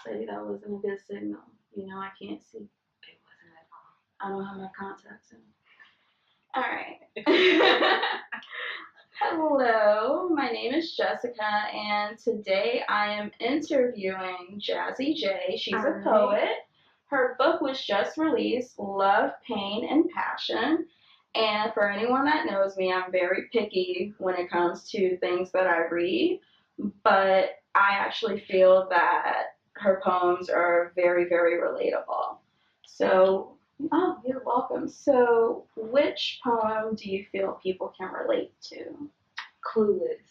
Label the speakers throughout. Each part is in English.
Speaker 1: Maybe that wasn't a good signal. You know, I can't see.
Speaker 2: It wasn't at all.
Speaker 1: I don't have my contacts in. All right. Hello, my name is Jessica, and today I am interviewing Jazzie Jae. She's a poet. Her book was just released, Love, Pain, and Passion. And for anyone that knows me, I'm very picky when it comes to things that I read, but I actually feel that her poems are very, very relatable. So, oh, you're welcome. So, which poem do you feel people can relate to?
Speaker 2: Clueless.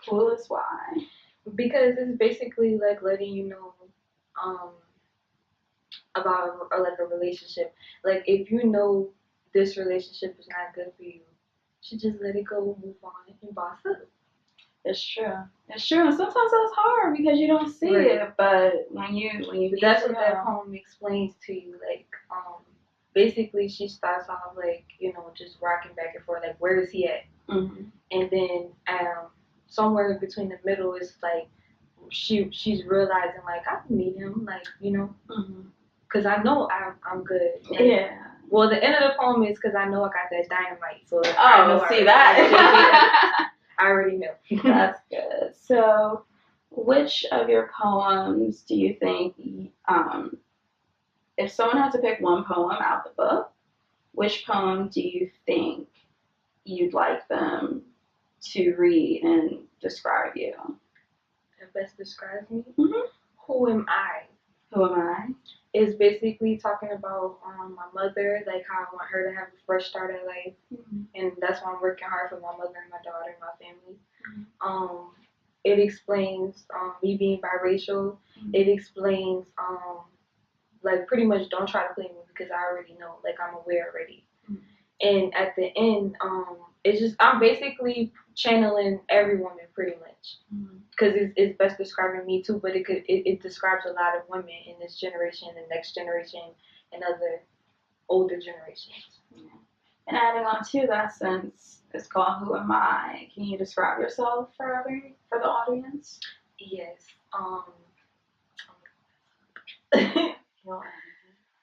Speaker 1: Clueless, why?
Speaker 2: Because it's basically like letting you know about like a relationship. Like if you know this relationship is not good for you, you should just let it go, move on, and boss up.
Speaker 1: It's true. It's true, and sometimes that's hard because you don't see it. But when you
Speaker 2: that's what that poem explains to you. Like basically she starts off like just rocking back and forth. Like where is he at?
Speaker 1: Mm-hmm.
Speaker 2: And then somewhere in between the middle is like she's realizing like I can meet him. Like because I know I'm good. Like,
Speaker 1: yeah.
Speaker 2: Well, the end of the poem is because I know I got that dynamite. So
Speaker 1: I know see that.
Speaker 2: I already know.
Speaker 1: That's good. So, which of your poems do you think, if someone had to pick one poem out the book, which poem do you think you'd like them to read and describe you?
Speaker 2: That best describes me?
Speaker 1: Mm-hmm.
Speaker 2: Who am I?
Speaker 1: Who am I?
Speaker 2: Is basically talking about my mother, like how I want her to have a fresh start at life, and that's why I'm working hard for my mother and my daughter and my family. It explains me being biracial. It explains like pretty much don't try to play me because I already know, like I'm aware already. And at the end, it's just I'm basically channeling every woman pretty much because it's best describing me too, but it describes a lot of women in this generation, the next generation, and other older generations.
Speaker 1: Yeah. And adding on to that, since it's called "Who Am I?" Can you describe yourself for the audience?
Speaker 2: Yes.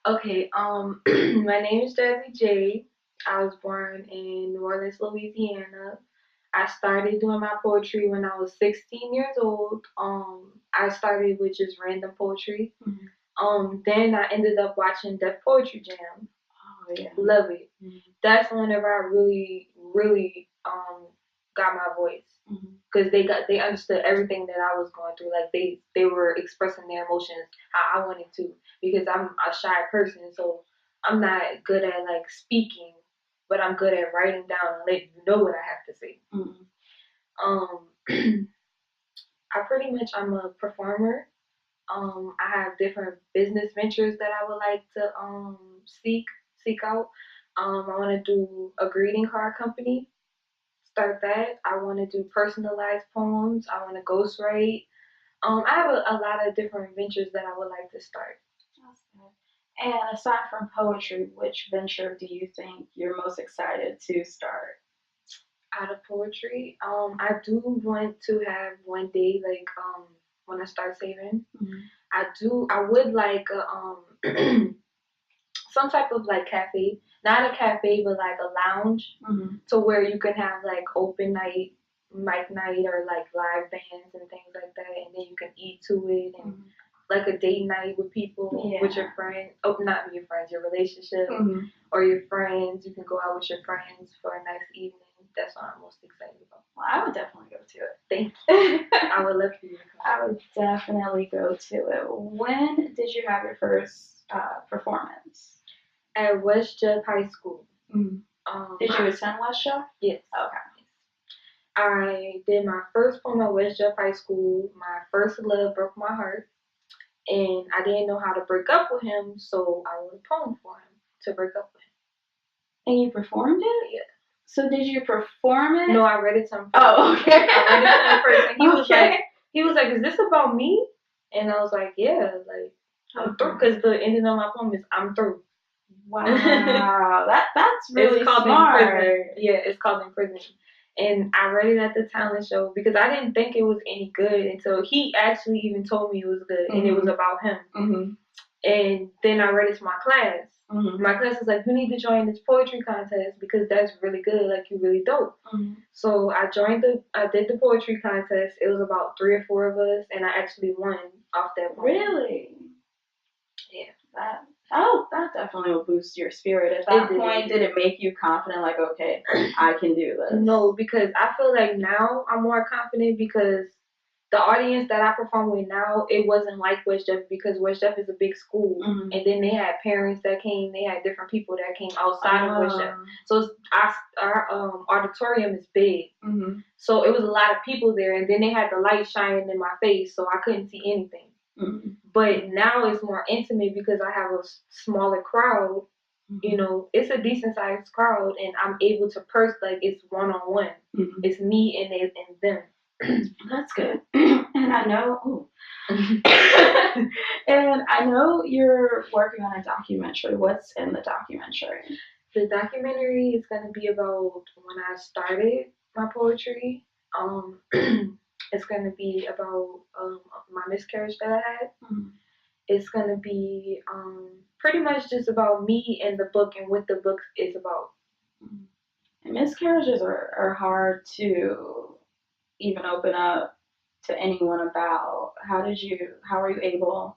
Speaker 2: Okay. My name is Jazzie Jae. I was born in New Orleans, Louisiana. I started doing my poetry when I was 16 years old. I started with just random poetry. Then I ended up watching Def Poetry Jam.
Speaker 1: Oh yeah.
Speaker 2: Love it. That's whenever I really, really got my voice. Because they understood everything that I was going through. Like they were expressing their emotions how I wanted to. Because I'm a shy person, so I'm not good at like speaking, but I'm good at writing down and letting you know what I have to say. I'm a performer. I have different business ventures that I would like to seek out. I want to do a greeting card company. Start that. I want to do personalized poems. I want to ghostwrite. I have a lot of different ventures that I would like to start.
Speaker 1: That's good. And aside from poetry, which venture do you think you're most excited to start?
Speaker 2: Out of poetry, I do want to have one day, like when I start saving, I would like some type of like cafe, not a cafe, but like a lounge, to where you can have like open night, mic night, or like live bands and things like that, and then you can eat to it and like a date night with people, with your friends. Oh, not your friends, your relationship or your friends. You can go out with your friends for a nice evening. That's what I'm most excited about.
Speaker 1: Well, I would definitely go to it.
Speaker 2: Thank you. I would love for you to come.
Speaker 1: I would definitely go to it. When did you have your first performance?
Speaker 2: At West Jeff High School.
Speaker 1: Did you attend West Jeff?
Speaker 2: Yes.
Speaker 1: Okay.
Speaker 2: I did my first poem at West Jeff High School. My first love broke my heart. And I didn't know how to break up with him, so I wrote a poem for him to break up with him.
Speaker 1: And you performed it?
Speaker 2: Yeah.
Speaker 1: So did you perform it?
Speaker 2: No, I read it to him first.
Speaker 1: Oh, okay.
Speaker 2: I read it to him first, and he was like, "Is this about me?" And I was like, "Yeah, like I'm through," because the ending of my poem is "I'm through."
Speaker 1: Wow, that's really
Speaker 2: it's called
Speaker 1: smart.
Speaker 2: In Prison. Yeah, it's called In Prison. And I read it at the talent show because I didn't think it was any good until he actually even told me it was good, and it was about him. And then I read it to my class. My class was like, you need to join this poetry contest because that's really good. Like, you're really dope. So I did the poetry contest. It was about 3 or 4 of us, and I actually won off that point.
Speaker 1: Really?
Speaker 2: Yeah.
Speaker 1: That definitely will boost your spirit. At that point, did it make you confident, like, okay, I can do this?
Speaker 2: No, because I feel like now I'm more confident because the audience that I perform with now, it wasn't like West Jeff because West Jeff is a big school, and then they had parents that came, they had different people that came outside of West Jeff. So our auditorium is big, so it was a lot of people there, and then they had the light shining in my face, so I couldn't see anything. But now it's more intimate because I have a smaller crowd. You know, it's a decent sized crowd, and I'm able to like it's one-on-one. It's me and them.
Speaker 1: That's good. And I know, and I know you're working on a documentary. What's in the documentary?
Speaker 2: The documentary is going to be about when I started my poetry. It's going to be about my miscarriage that I had. It's going to be pretty much just about me and the book and what the book is about.
Speaker 1: And miscarriages are hard to even open up to anyone about. How were you able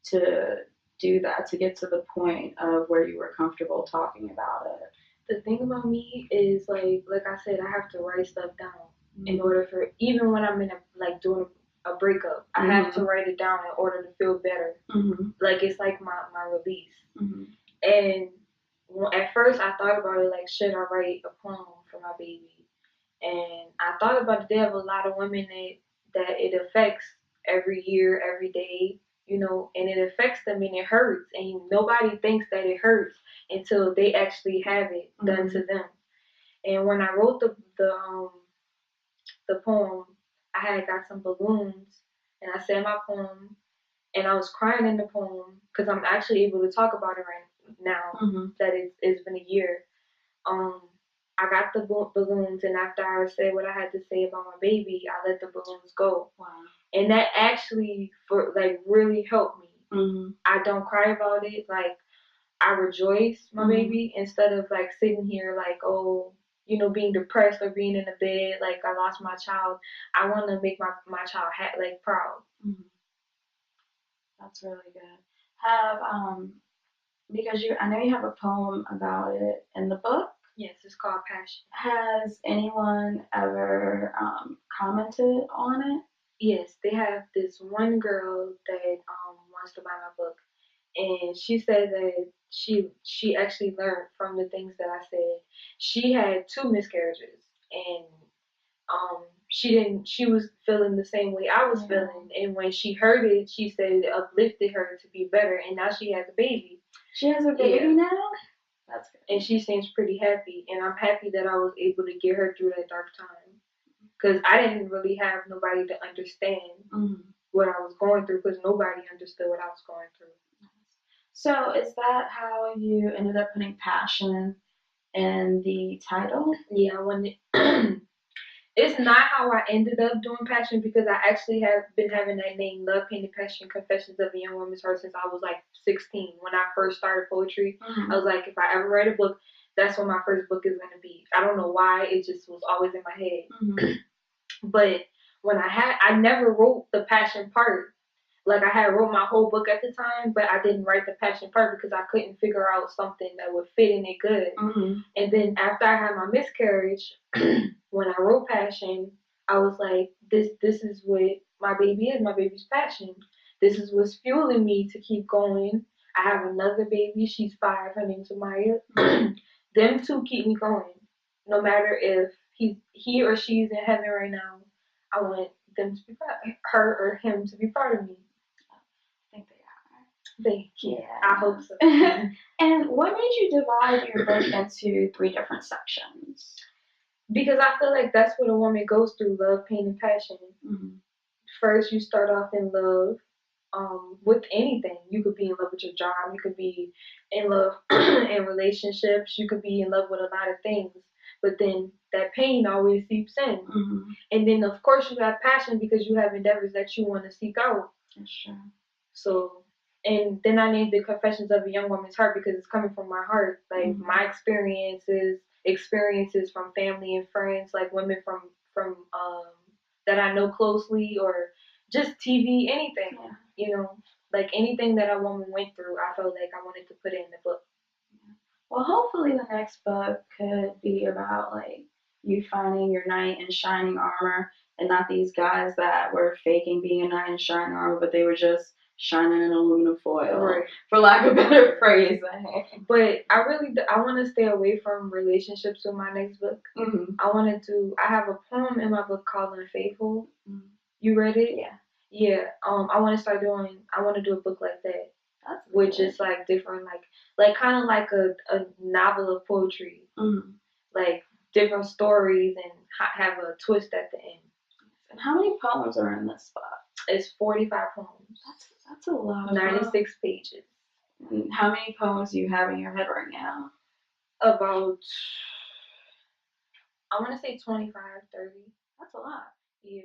Speaker 1: to do that, to get to the point of where you were comfortable talking about it?
Speaker 2: The thing about me is like I said, I have to write stuff down in order for, even when I'm in doing a breakup, I have to write it down in order to feel better. Like it's like my release. And at first I thought about it like, should I write a poem for my baby? And I thought about it. They have a lot of women that it affects every year, every day, you know, and it affects them and it hurts. And nobody thinks that it hurts until they actually have it done to them. And when I wrote the poem, I had got some balloons and I said my poem and I was crying in the poem because I'm actually able to talk about it right now that it's been a year. I got the balloons, and after I said what I had to say about my baby, I let the balloons go.
Speaker 1: Wow.
Speaker 2: And that actually really helped me. I don't cry about it. Like, I rejoice my baby instead of like sitting here like, oh, you know, being depressed or being in the bed like I lost my child. I want to make my child proud.
Speaker 1: That's really good. Because I know you have a poem about it in the book.
Speaker 2: Yes, it's called Passion.
Speaker 1: Has anyone ever commented on it?
Speaker 2: Yes, they have this one girl that wants to buy my book, and she said that she actually learned from the things that I said. She had 2 miscarriages, and she was feeling the same way I was feeling, and when she heard it, she said it uplifted her to be better, and now she has a baby.
Speaker 1: She has a baby now?
Speaker 2: That's good. And she seems pretty happy, and I'm happy that I was able to get her through that dark time. Because I didn't really have nobody to understand what I was going through, because nobody understood what I was going through.
Speaker 1: So is that how you ended up putting passion in the title?
Speaker 2: Yeah, it's not how I ended up doing passion, because I actually have been having that name, Love, Pain, and Passion, Confessions of a Young Woman's Heart, since I was like 16. When I first started poetry, I was like, if I ever write a book, that's what my first book is going to be. I don't know why, it just was always in my head. But when I never wrote the passion part. Like, I had wrote my whole book at the time, but I didn't write the passion part because I couldn't figure out something that would fit in it good. And then after I had my miscarriage, when I wrote passion, I was like, this is what my baby is, my baby's passion. This is what's fueling me to keep going. I have another baby, she's 5, her name's Amaya. Them 2 keep me going. No matter if he or she's in heaven right now, I want them to be proud, her or him to be proud of me.
Speaker 1: I think they are.
Speaker 2: Thank you. Yeah. I hope so.
Speaker 1: And what made you divide your book into 3 different sections?
Speaker 2: Because I feel like that's what a woman goes through: love, pain, and passion. First, you start off in love with anything. You could be in love with your job. You could be in love in relationships. You could be in love with a lot of things. but then that pain always seeps in. And then, of course, you have passion because you have endeavors that you want to seek out.
Speaker 1: That's true.
Speaker 2: So, and then I named it Confessions of a Young Woman's Heart because it's coming from my heart. Like, my experiences from family and friends, like women from that I know closely, or just TV, anything.
Speaker 1: Yeah.
Speaker 2: You know, like anything that a woman went through, I felt like I wanted to put it in the book.
Speaker 1: Well, hopefully the next book could be about like you finding your knight in shining armor, and not these guys that were faking being a knight in shining armor, but they were just shining in aluminum foil,
Speaker 2: right,
Speaker 1: for lack of better phrasing.
Speaker 2: But I want to stay away from relationships with my next book. I have a poem in my book called Unfaithful. You read it?
Speaker 1: Yeah.
Speaker 2: Yeah. I want to do a book like that.
Speaker 1: That's
Speaker 2: which good. Is like different, like kind of like a novel of poetry. Like different stories and have a twist at the end.
Speaker 1: And how many poems are in this book?
Speaker 2: It's 45 poems.
Speaker 1: That's a lot.
Speaker 2: 96 pages.
Speaker 1: And how many poems do you have in your head right now?
Speaker 2: About, I want to say 25, 30.
Speaker 1: That's a lot.
Speaker 2: Yeah.